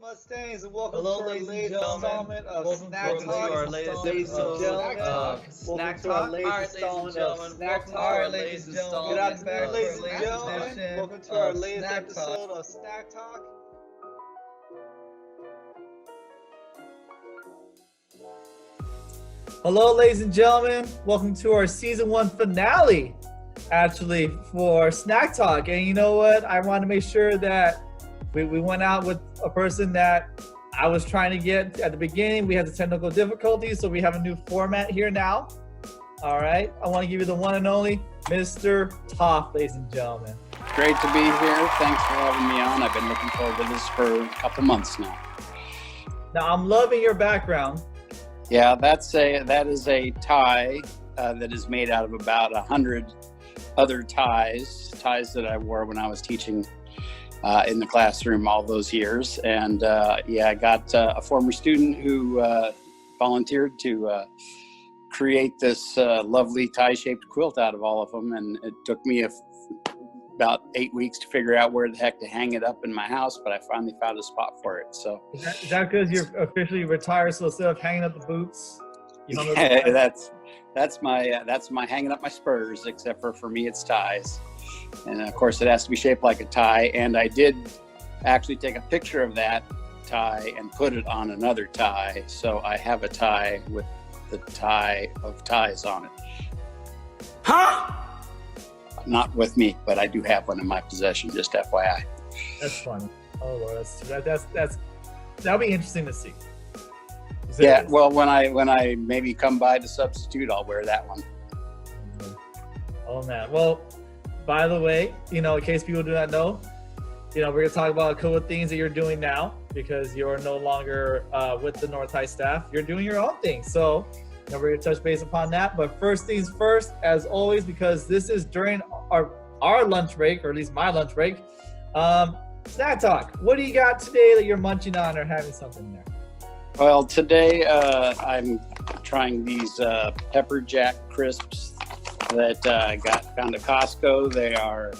Mustangs, and welcome Hello, to our ladies and latest gentlemen. installment of Welcome Snack to Talk. our latest Ladies and episode gentlemen, of welcome Snack to our Talk. latest installment of Snack Talk. Ladies and Get gentlemen. out there, Back ladies for a and latest gentlemen. edition Welcome to our of latest Snack Talk. episode of Snack Talk. Hello, ladies and gentlemen. Welcome to our season 1 finale, actually, for Snack Talk. And you know what? I want to make sure that we went out with a person that I was trying to get at the beginning. We had the technical difficulties, so we have a new format here now. All right. I want to give you the one and only Mr. Toft, ladies and gentlemen. Great to be here. Thanks for having me on. I've been looking forward to this for a couple months now. Now, I'm loving your background. Yeah, that is a tie that is made out of about 100 other ties that I wore when I was teaching in the classroom all those years. And I got a former student who volunteered to create this lovely tie-shaped quilt out of all of them. And it took me about 8 weeks to figure out where the heck to hang it up in my house, but I finally found a spot for it. So Is that because you're officially retired? So instead of hanging up the boots, that's my hanging up my spurs. Except for me, it's ties, and of course it has to be shaped like a tie. And I did actually take a picture of that tie and put it on another tie, so I have a tie with the tie of ties on it. Huh? Not with me, but I do have one in my possession, just FYI. That's funny. Oh Lord, that'll be interesting to see. Yeah, well, when I maybe come by to substitute, I'll wear that one. Oh man. Well, by the way, in case people do not know, we're gonna talk about a couple of things that you're doing now because you're no longer with the North High staff. You're doing your own thing. So we're going to touch base upon that. But first things first, as always, because this is during our lunch break, or at least my lunch break, Snack Talk. What do you got today that you're munching on or having something there? Well, today I'm trying these pepper jack crisps that I found at Costco. They are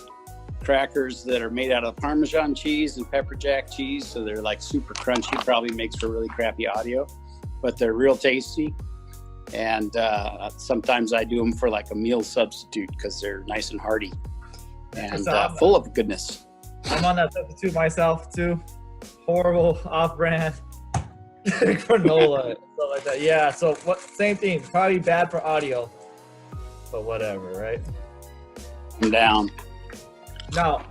crackers that are made out of Parmesan cheese and pepper jack cheese. So they're like super crunchy, probably makes for really crappy audio, but they're real tasty. And sometimes I do them for like a meal substitute because they're nice and hearty and full of goodness. I'm on that substitute myself too. Horrible off-brand granola, stuff like that. Yeah. So same thing. Probably bad for audio, but whatever, right? I'm down. Now,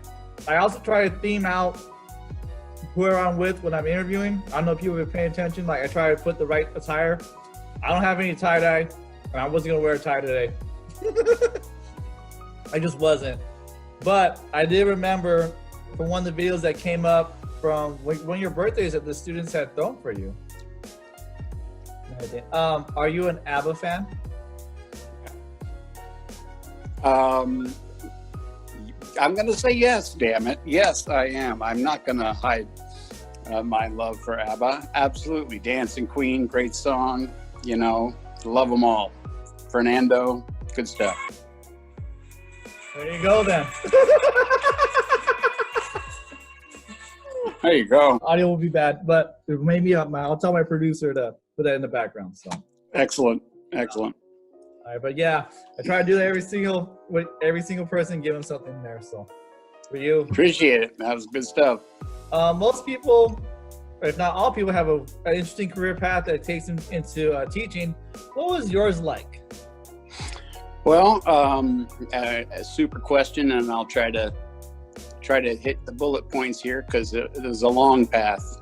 I also try to theme out whoever I'm with when I'm interviewing. I don't know if people have been paying attention. Like I try to put the right attire. I don't have any tie-dye, and I wasn't going to wear a tie today. I just wasn't. But I did remember from one of the videos that came up from one of your birthdays that the students had thrown for you. Are you an ABBA fan? I'm going to say yes, damn it. Yes, I am. I'm not going to hide my love for ABBA. Absolutely. Dancing Queen, great song. Love them all. Fernando, good stuff. There you go then. There you go. Audio will be bad, but maybe I'll tell my producer to put that in the background. So excellent. All right, but yeah, I try to do that with every single person, give them something there. So for you, appreciate it. That was good stuff. Most people, if not all people, have an interesting career path that takes them into teaching. What was yours like? Well, a super question, and I'll try to hit the bullet points here because it was a long path.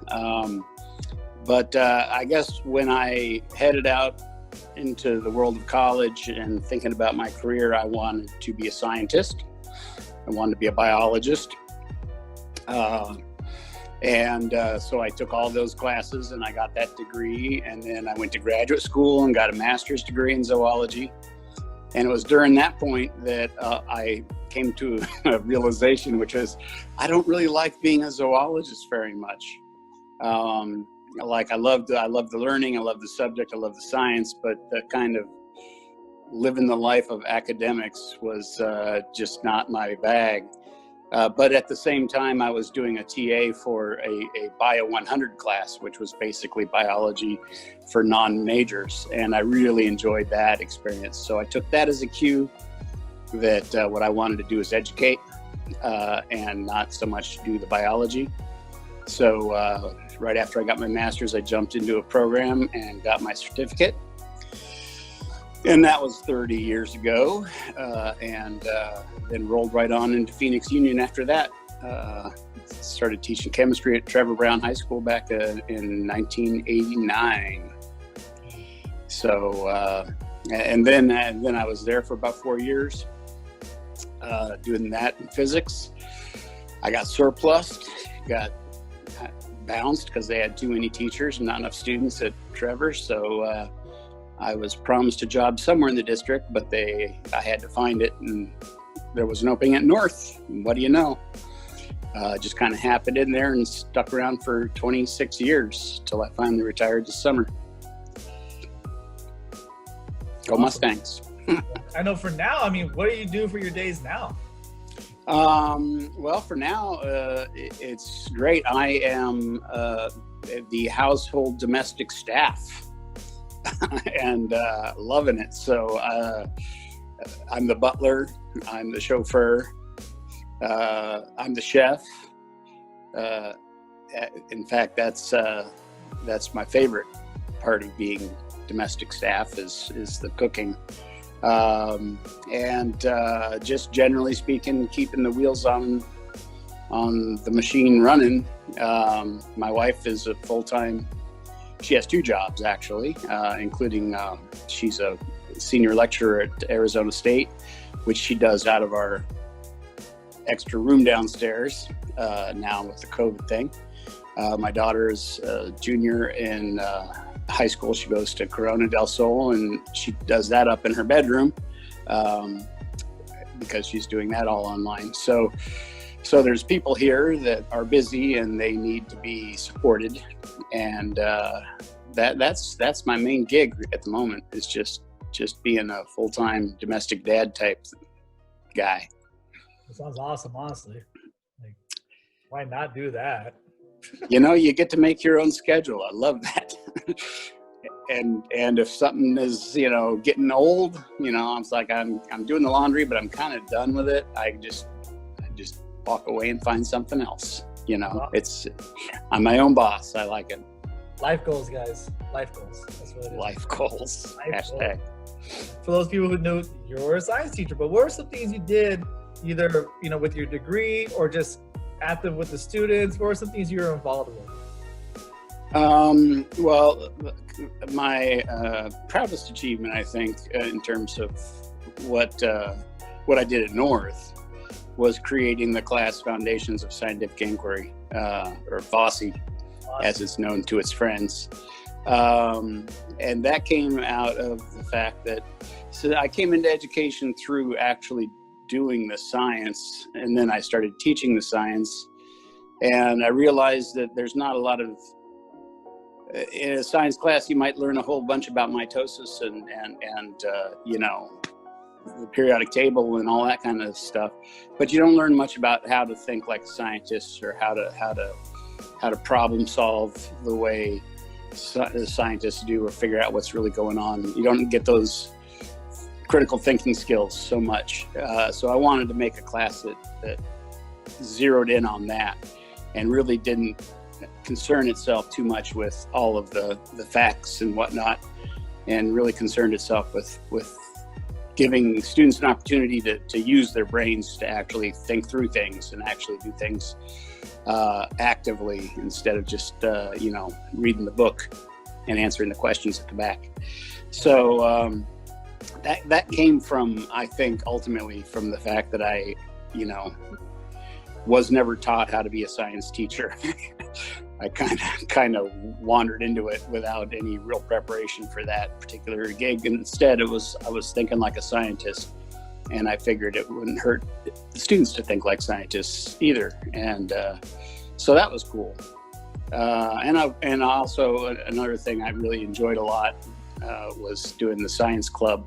But I guess when I headed out into the world of college and thinking about my career, I wanted to be a scientist. I wanted to be a biologist. So I took all those classes and I got that degree, and then I went to graduate school and got a master's degree in zoology. And it was during that point that I came to a realization, which was I don't really like being a zoologist very much. I love the learning, I love the subject, I love the science, but the kind of living the life of academics was just not my bag. But at the same time, I was doing a TA for a Bio 100 class, which was basically biology for non-majors. And I really enjoyed that experience. So I took that as a cue that what I wanted to do is educate and not so much do the biology. So right after I got my master's, I jumped into a program and got my certificate. And that was 30 years ago, and then rolled right on into Phoenix Union after that. Started teaching chemistry at Trevor Brown High School back in 1989. So, and then I was there for about 4 years, doing that in physics. I got surplused, got bounced because they had too many teachers and not enough students at Trevor. So I was promised a job somewhere in the district, but I had to find it, and there was an opening at North. And what do you know? Just kind of happened in there and stuck around for 26 years till I finally retired this summer. Go Mustangs. I know for now, I mean, what do you do for your days now? Well, for now, it's great. I am the household domestic staff. And loving it. So I'm the butler, I'm the chauffeur, I'm the chef. In fact, that's my favorite part of being domestic staff is the cooking. And just generally speaking, keeping the wheels on the machine running. My wife is a full-time. She has 2 jobs, actually, including she's a senior lecturer at Arizona State, which she does out of our extra room downstairs now with the COVID thing. My daughter is a junior in high school. She goes to Corona del Sol, and she does that up in her bedroom because she's doing that all online. So there's people here that are busy and they need to be supported, and that's my main gig at the moment. Is just being a full-time domestic dad type guy. That sounds awesome, honestly. Like, why not do that? You get to make your own schedule. I love that. And if something is getting old, it's like I'm doing the laundry, but I'm kind of done with it. I just walk away and find something else. I'm my own boss. I like it. Life goals, guys. Life goals. That's what it is. Life goals. Hashtag. For those people who know you're a science teacher, but what are some things you did either, with your degree or just active with the students? What are some things you were involved with? Well, my proudest achievement, I think, in terms of what I did at North was creating the class Foundations of Scientific Inquiry, or FOSSI, as it's known to its friends. And that came out of the fact that I came into education through actually doing the science, and then I started teaching the science, and I realized that there's not a lot of in a science class. You might learn a whole bunch about mitosis and the periodic table and all that kind of stuff, but you don't learn much about how to think like a scientist, or how to problem solve the way scientists do, or figure out what's really going on. You don't get those critical thinking skills so much. So I wanted to make a class that zeroed in on that and really didn't concern itself too much with all of the facts and whatnot, and really concerned itself with giving students an opportunity to use their brains to actually think through things and actually do things actively, instead of just reading the book and answering the questions at the back. So that came from, I think, ultimately from the fact that I was never taught how to be a science teacher. I kind of wandered into it without any real preparation for that particular gig, and instead I was thinking like a scientist, and I figured it wouldn't hurt the students to think like scientists either, and so that was cool. And also another thing I really enjoyed a lot was doing the science club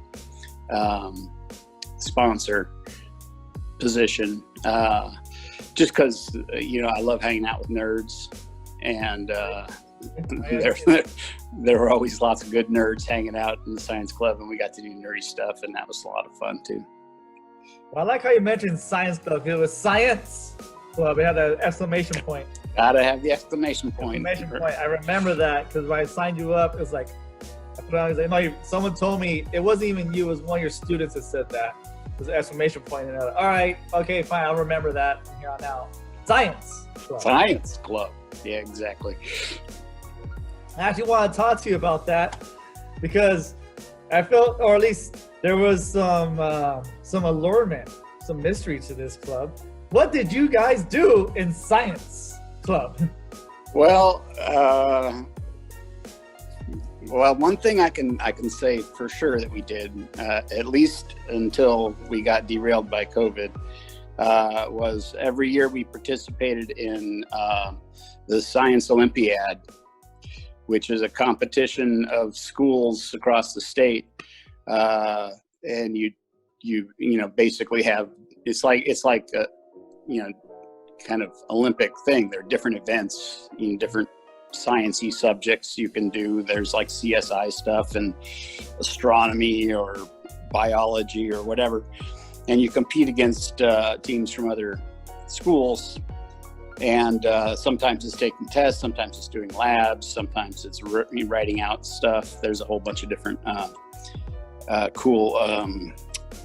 sponsor position. just because, I love hanging out with nerds, and there were always lots of good nerds hanging out in the science club, and we got to do nerdy stuff, and that was a lot of fun too. Well, I like how you mentioned science club. It was science club. It had an exclamation point. Gotta have the exclamation point. Exclamation point. I remember that because when I signed you up, it was like, someone told me it wasn't even you. It was one of your students that said that. It was an exclamation point. And all right, okay, fine. I'll remember that from here on out. Science club. Science club. Yeah, exactly. I actually want to talk to you about that because I felt, or at least there was some allurement, some mystery to this club. What did you guys do in science club? Well, one thing I can say for sure that we did, at least until we got derailed by COVID, was every year we participated in the Science Olympiad, which is a competition of schools across the state, and you basically have it's like a kind of Olympic thing. There are different events, different sciencey subjects you can do. There's like CSI stuff and astronomy or biology or whatever, and you compete against teams from other schools. And sometimes it's taking tests, sometimes it's doing labs, sometimes it's writing out stuff. There's a whole bunch of different cool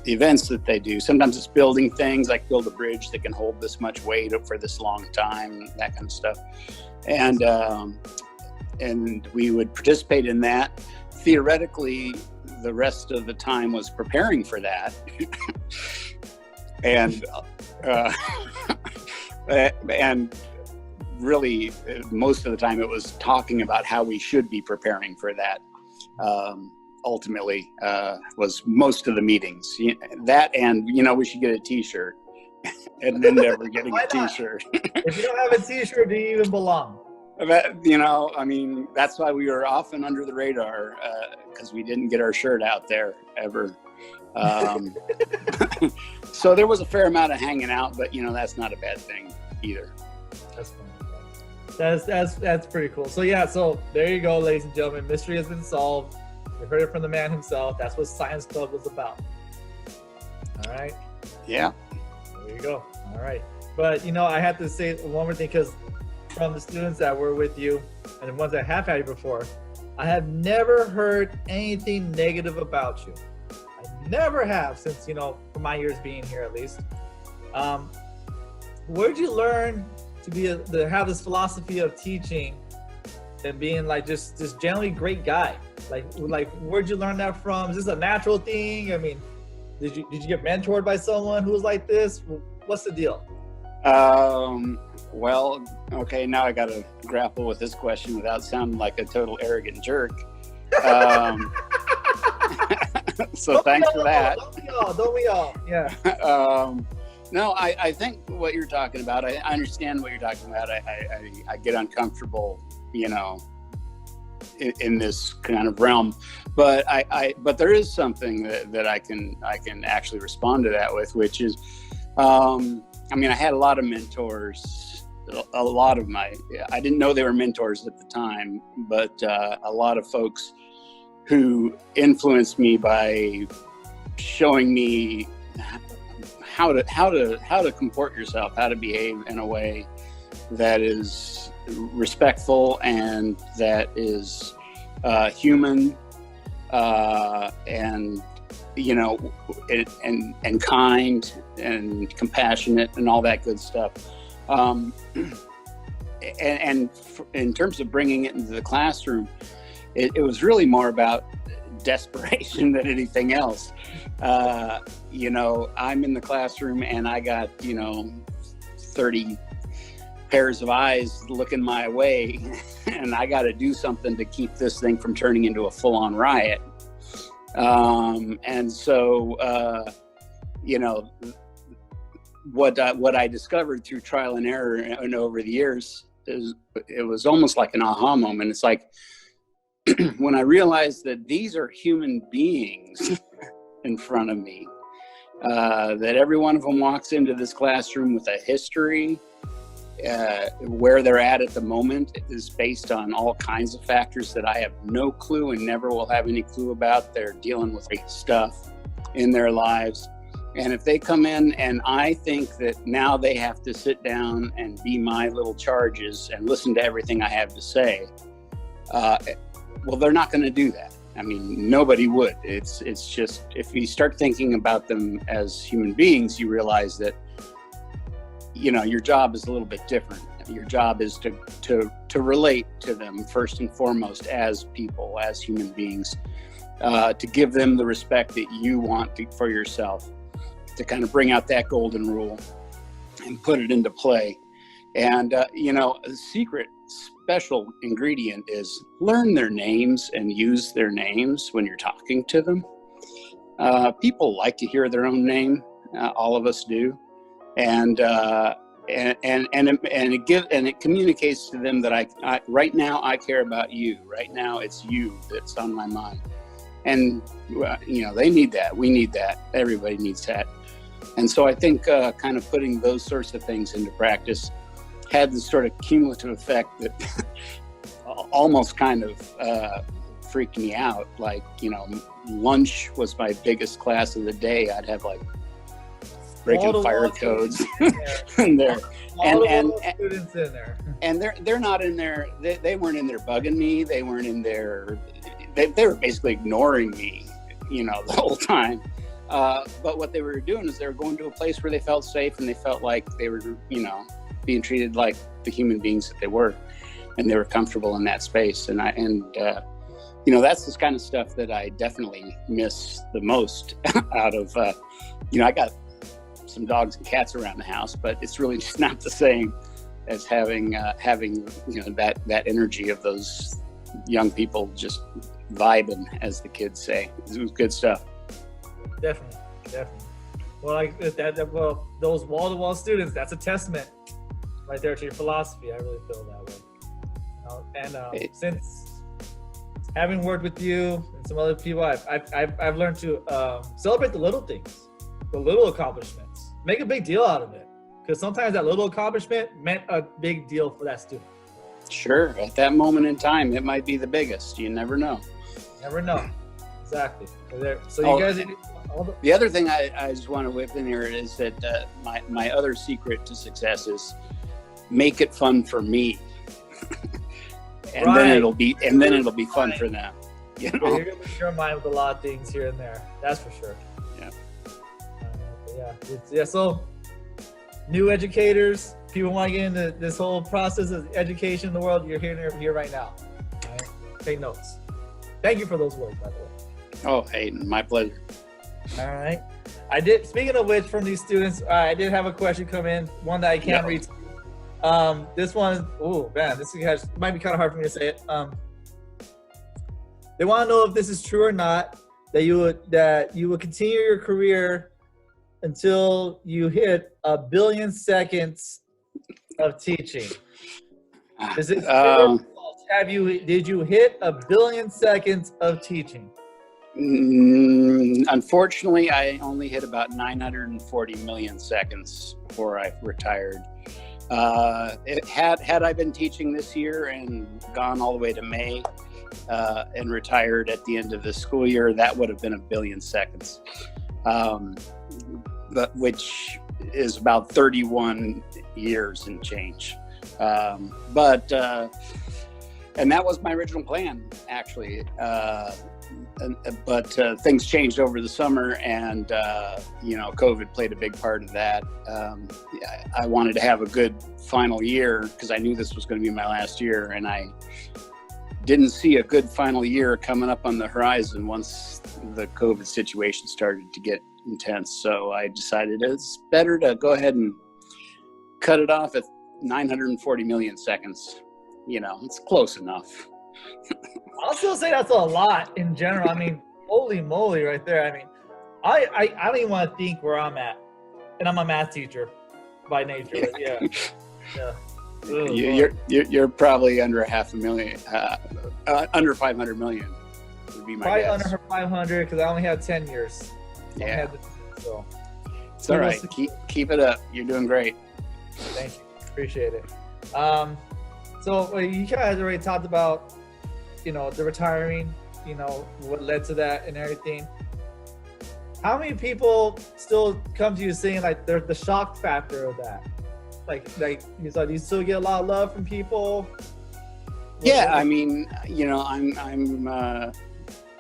events that they do. Sometimes it's building things, like build a bridge that can hold this much weight for this long time, that kind of stuff. And we would participate in that. Theoretically, the rest of the time was preparing for that. And really, most of the time it was talking about how we should be preparing for that. Ultimately, was most of the meetings. That, and we should get a T-shirt, and then never getting a T-shirt. If you don't have a T-shirt, do you even belong? That's why we were often under the radar, because we didn't get our shirt out there ever. So there was a fair amount of hanging out, but that's not a bad thing either. That's fun. That's pretty cool. So there you go, ladies and gentlemen. Mystery has been solved. You heard it from the man himself. That's what Science Club was about. All right. Yeah. There you go. All right. But I have to say one more thing, because from the students that were with you and the ones that have had you before, I have never heard anything negative about you. I never have, since for my years being here, at least. Where'd you learn to have this philosophy of teaching and being like just generally great guy? Like where'd you learn that from? Is this a natural thing? I mean, did you get mentored by someone who was like this? What's the deal? Well, okay, now I got to grapple with this question without sounding like a total arrogant jerk. So thanks for that. Don't we all? Yeah. No, I think what you're talking about, I understand what you're talking about. I get uncomfortable, in this kind of realm, but but there is something that I can actually respond to that with, which is, I had a lot of mentors. I didn't know they were mentors at the time, but a lot of folks who influenced me by showing me how to comport yourself, how to behave in a way that is respectful and that is human, and and kind and compassionate and all that good stuff. And in terms of bringing it into the classroom, it was really more about desperation than anything else. I'm in the classroom and I got 30 pairs of eyes looking my way, and I got to do something to keep this thing from turning into a full-on riot. And so what I discovered through trial and error and over the years is, it was almost like an aha moment. It's like when I realized that these are human beings in front of me, that every one of them walks into this classroom with a history. Where they're at the moment is based on all kinds of factors that I have no clue and never will have any clue about. They're dealing with stuff in their lives. And if they come in and I think that now they have to sit down and be my little charges and listen to everything I have to say, well, they're not going to do that. I mean, nobody would. It's just, if you start thinking about them as human beings, you realize that, you know, your job is a little bit different. Your job is to relate to them first and foremost as people, as human beings, to give them the respect that you want for yourself, to kind of bring out that golden rule and put it into play. And, you know, a secret special ingredient is learn their names and use their names when you're talking to them. People like to hear their own name. All of us do. And it communicates to them that I right now I care about you. Right now it's you that's on my mind. And, you know, they need that. We need that. Everybody needs that. And so I think kind of putting those sorts of things into practice had this sort of cumulative effect that almost kind of freaked me out. Like, you know, lunch was my biggest class of the day. I'd have like breaking fire codes in there. And students in there. And they're not in there. They weren't in there bugging me. They weren't in there. They were basically ignoring me, you know, the whole time. But what they were doing is they were going to a place where they felt safe and they felt like they were, you know, being treated like the human beings that they were, and they were comfortable in that space. And you know, that's this kind of stuff that I definitely miss the most out of, you know, I got some dogs and cats around the house, but it's really just not the same as having you know, that energy of those young people just vibing, as the kids say. It was good stuff. Definitely. Well, like that. Well, those wall-to-wall students, that's a testament right there to your philosophy. I really feel that way. And since having worked with you and some other people, I've learned to celebrate the little things, the little accomplishments. Make a big deal out of it, because sometimes that little accomplishment meant a big deal for that student. Sure, at that moment in time, it might be the biggest. You never know. Never know. Exactly. So you guys. The other thing I just want to whip in here is that my other secret to success is make it fun for me, and then it'll be fun for them. You know? Yeah, you're gonna lose your mind with a lot of things here and there. That's for sure. Yeah. So new educators, people want to get into this whole process of education in the world. You're here right now. All right? Take notes. Thank you for those words, by the way. Oh, hey, my pleasure. All right. Speaking of which, from these students, I did have a question come in, one that I can't read. This one, oh man, might be kind of hard for me to say it. They want to know if this is true or not, that you would continue your career until you hit 1 billion seconds of teaching. Is it false? Did you hit 1 billion seconds of teaching? Unfortunately, I only hit about 940 million seconds before I retired. Had I been teaching this year and gone all the way to May and retired at the end of the school year, that would have been 1 billion seconds, which is about 31 years and change. And that was my original plan, actually. But things changed over the summer, and you know, COVID played a big part of that. I wanted to have a good final year because I knew this was going to be my last year, and I didn't see a good final year coming up on the horizon once the COVID situation started to get intense. So I decided it's better to go ahead and cut it off at 940 million seconds. You know, it's close enough. I'll still say that's a lot in general. I mean, holy moly, right there. I mean, I don't even want to think where I'm at, and I'm a math teacher by nature. But yeah. You're probably under 500,000, under 500 million would be my probably guess. Under 500 because I only had 10 years. Yeah. It's all right. Keep it up. You're doing great. Thank you. Appreciate it. So well, you guys already talked about, the retiring, what led to that and everything. How many people still come to you saying like there's the shock factor of that? Like you still get a lot of love from people? Yeah, I mean,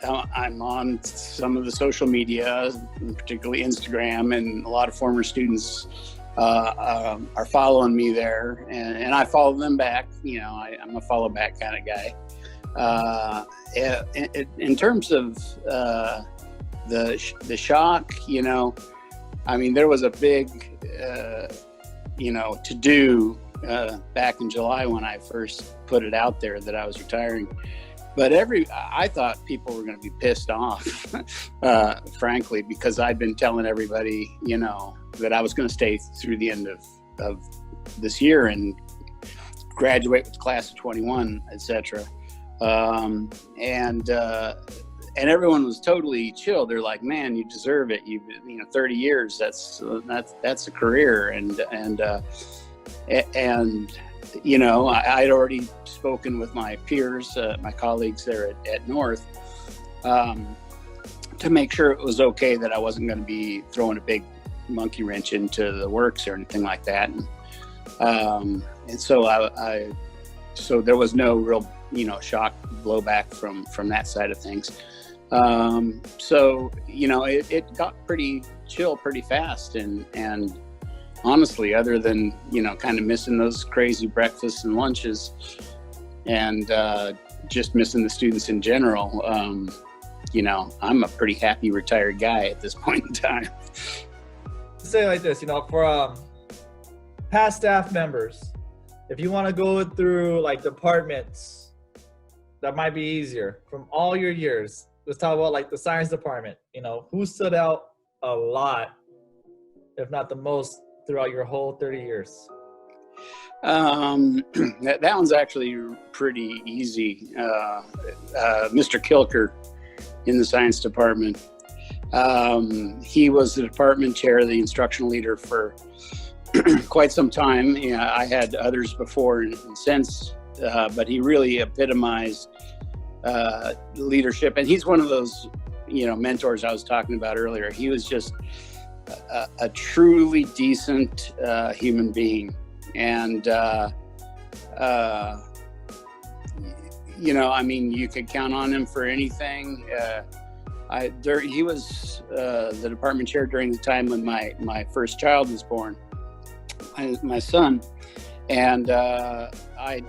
I'm on some of the social media, particularly Instagram, and a lot of former students are following me there, and I follow them back. I'm a follow back kind of guy. In terms of the shock, I mean, there was a big to do back in July when I first put it out there that I was retiring. But I thought people were going to be pissed off, frankly, because I'd been telling everybody, that I was going to stay through the end of this year and graduate with the class of 21, etc. And everyone was totally chill. They're like, "Man, you deserve it. 30 years. That's a career." I'd already spoken with my peers, my colleagues there at North, to make sure it was okay that I wasn't going to be throwing a big monkey wrench into the works or anything like that. And so so there was no real, shock blowback from that side of things. So it got pretty chill pretty fast, and honestly, other than, kind of missing those crazy breakfasts and lunches and just missing the students in general, I'm a pretty happy retired guy at this point in time. Say it like this, for past staff members, if you want to go through like departments, that might be easier from all your years. Let's talk about like the science department, who stood out a lot, if not the most, throughout your whole 30 years? That one's actually pretty easy. Mr. Kilker in the science department. He was the department chair, the instructional leader for quite some time. I had others before and since, but he really epitomized leadership. And he's one of those, mentors I was talking about earlier. He was just a truly decent human being, and you could count on him for anything. He was the department chair during the time when my first child was born, my son, and I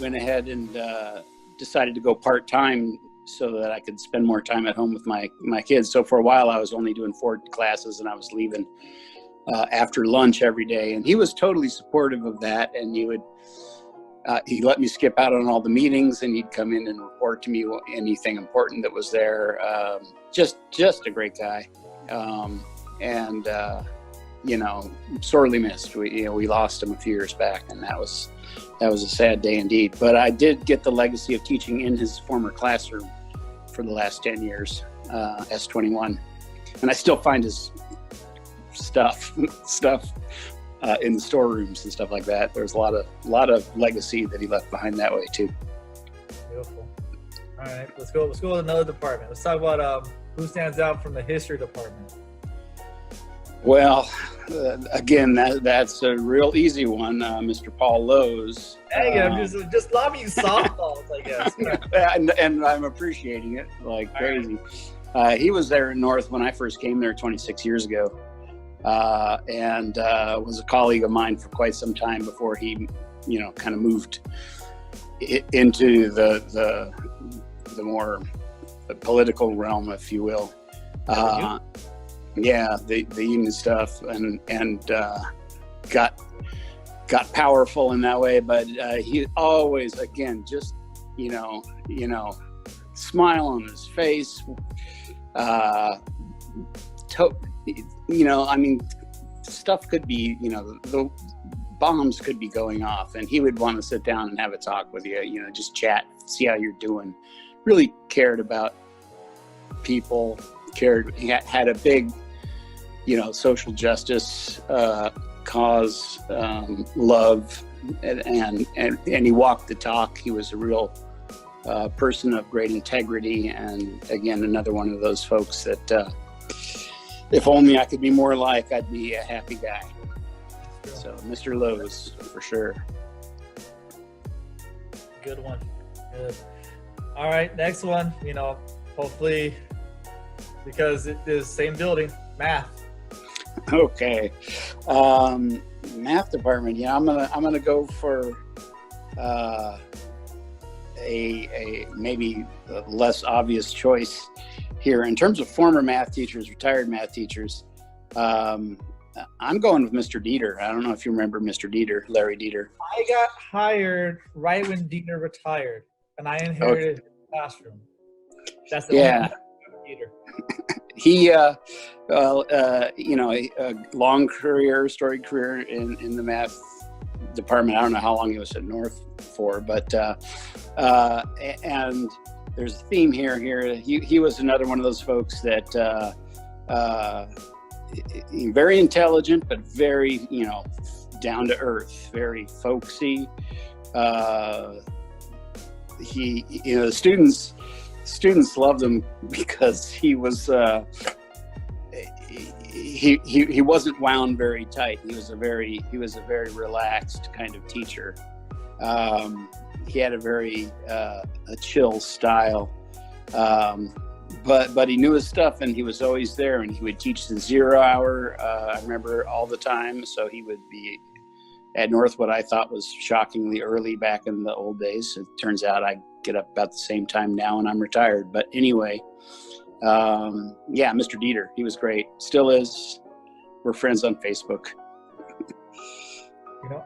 went ahead and decided to go part-time so that I could spend more time at home with my kids. So for a while, I was only doing 4 classes, and I was leaving after lunch every day. And he was totally supportive of that. And he let me skip out on all the meetings, and he'd come in and report to me anything important that was there. Just a great guy. Sorely missed. We lost him a few years back, and that was a sad day indeed. But I did get the legacy of teaching in his former classroom for the last 10 years, S21. And I still find his stuff in the storerooms and stuff like that. There's a lot of legacy that he left behind that way too. Beautiful. All right, let's go with another department. Let's talk about who stands out from the history department. Again, that's a real easy one, Mr. Paul Lowe's. Hey, I'm just lobbing you softballs, I guess. and I'm appreciating it like crazy. He was there in North when I first came there 26 years ago, and was a colleague of mine for quite some time before he, kind of moved into the more political realm, if you will. Yeah, the union stuff, and got powerful in that way. But he always, again, just smile on his face. Stuff could be, the bombs could be going off, and he would want to sit down and have a talk with you. Just chat, see how you're doing. Really cared about people. He had a big, social justice, cause, love, and he walked the talk. He was a real person of great integrity, and again, another one of those folks that if only I could be more like, I'd be a happy guy. So Mr. Lowe's, for sure. Good one. Good. All right, next one. Hopefully, because it is same building, math. Okay, math department. I'm gonna go for a maybe a less obvious choice here in terms of former math teachers, retired math teachers. I'm going with Mr. Dieter. I don't know if you remember Mr. Dieter, Larry Dieter. I got hired right when Dieter retired, and I inherited his classroom. That's the only Dieter. He, a long career, storied career in the math department. I don't know how long he was at North for, but and there's a theme here. He was another one of those folks that very intelligent, but very down to earth, very folksy. The students loved him because he was he wasn't wound very tight. He was a very relaxed kind of teacher. He had a very a chill style, but he knew his stuff, and he was always there, and he would teach the 0 hour. I remember all the time. So he would be at North, what I thought was shockingly early back in the old days. It turns out I get up about the same time now, and I'm retired. But anyway, Mr. Dieter, he was great. Still is. We're friends on Facebook.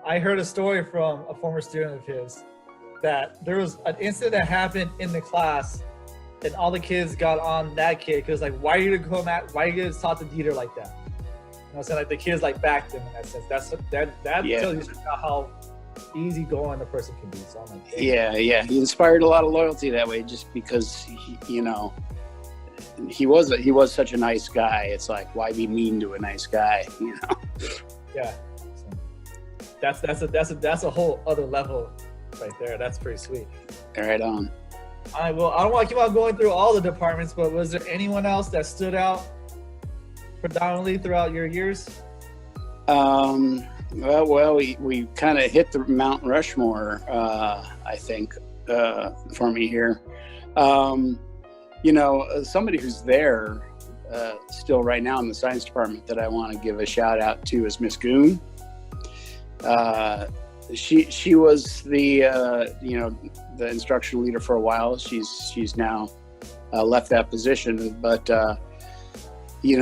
I heard a story from a former student of his that there was an incident that happened in the class, and all the kids got on that kid because why are you gonna talk to Dieter like that? So the kids backed him in that sense. That tells you how easygoing a person can be. So I'm like, hey. He inspired a lot of loyalty that way, just because he was such a nice guy. It's why be mean to a nice guy? Yeah. So that's a whole other level right there. That's pretty sweet. Right on. All right. Well, I don't want to keep on going through all the departments, but was there anyone else that stood out predominantly throughout your years? Well, we kind of hit the Mount Rushmore, I think, for me here. Somebody who's there still right now in the science department that I want to give a shout out to is Miss Goon. She was the instructional leader for a while. She's now left that position, but she's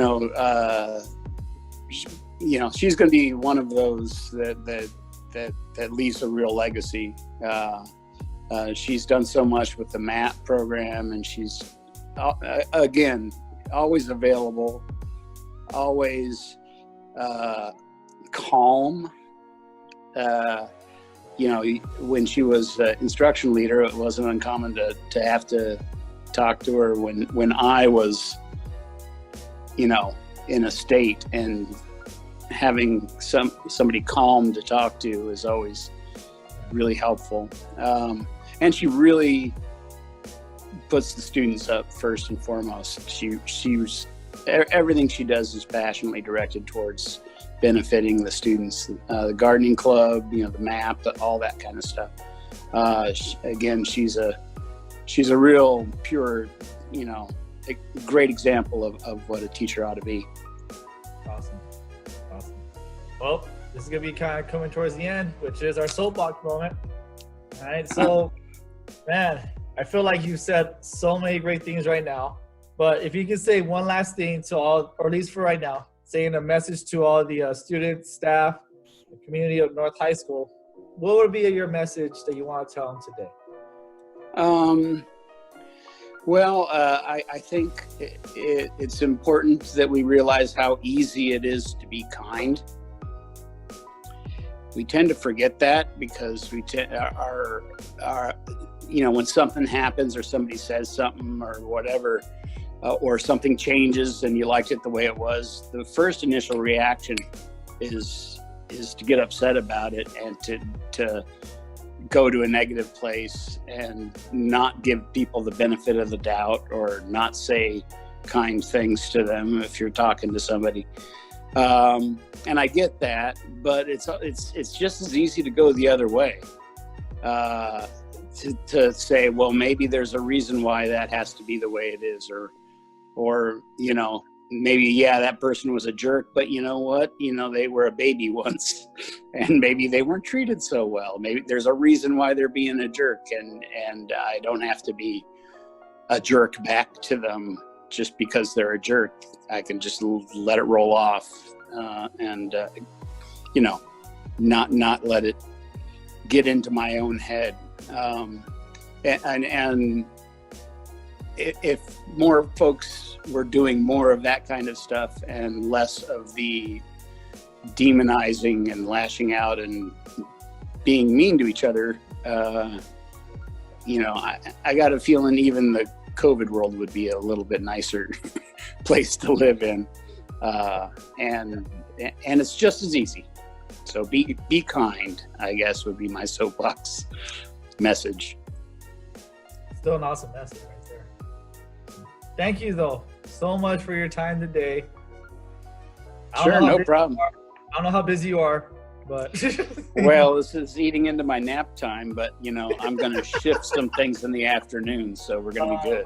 going to be one of those that leaves a real legacy. She's done so much with the MAP program, and she's again always available, always calm. When she was instruction leader, it wasn't uncommon to have to talk to her when I was, in a state, and having somebody calm to talk to is always really helpful. And she really puts the students up first and foremost. She's everything she does is passionately directed towards benefiting the students, the gardening club, the MAP, all that kind of stuff. She's a real pure, a great example of what a teacher ought to be. Awesome. Well, this is going to be kind of coming towards the end, which is our soapbox moment. All right. So, man, I feel like you said so many great things right now, but if you could say one last thing to all, or at least for right now, saying a message to all the students, staff, the community of North High School, what would be your message that you want to tell them today? I think it's important that we realize how easy it is to be kind. We tend to forget that because we when something happens or somebody says something or whatever, or something changes and you liked it the way it was, the first initial reaction is to get upset about it and to go to a negative place and not give people the benefit of the doubt or not say kind things to them if you're talking to somebody. And I get that, but it's just as easy to go the other way. To say, well, maybe there's a reason why that has to be the way it is, or you know, maybe, yeah, that person was a jerk, but you know what? You know, they were a baby once and maybe they weren't treated so well. Maybe there's a reason why they're being a jerk, and I don't have to be a jerk back to them just because they're a jerk. I can just let it roll off, and you know, not let it get into my own head. And if more folks were doing more of that kind of stuff and less of the demonizing and lashing out and being mean to each other, you know, I got a feeling even the COVID world would be a little bit nicer place to live in. And it's just as easy. So be kind, I guess, would be my soapbox message. Still an awesome message right there. Thank you, though, so much for your time today. Sure, no problem. I don't know how busy you are, but well, this is eating into my nap time, but you know, I'm going to shift some things in the afternoon, so we're going to be good.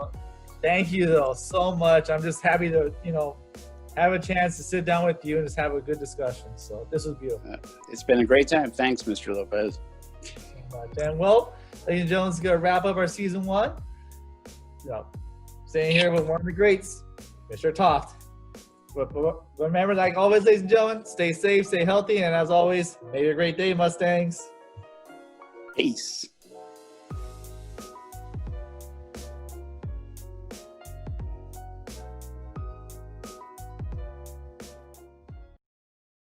Thank you, though, so much. I'm just happy to, you know, have a chance to sit down with you and just have a good discussion. So this was beautiful. It's been a great time. Thanks, Mr. Lopez. And well, ladies and gentlemen, is going to wrap up our season 1. So, staying here with one of the greats, Mr. Toft. But remember, like always, ladies and gentlemen, stay safe, stay healthy, and as always, may have a great day, Mustangs. Peace.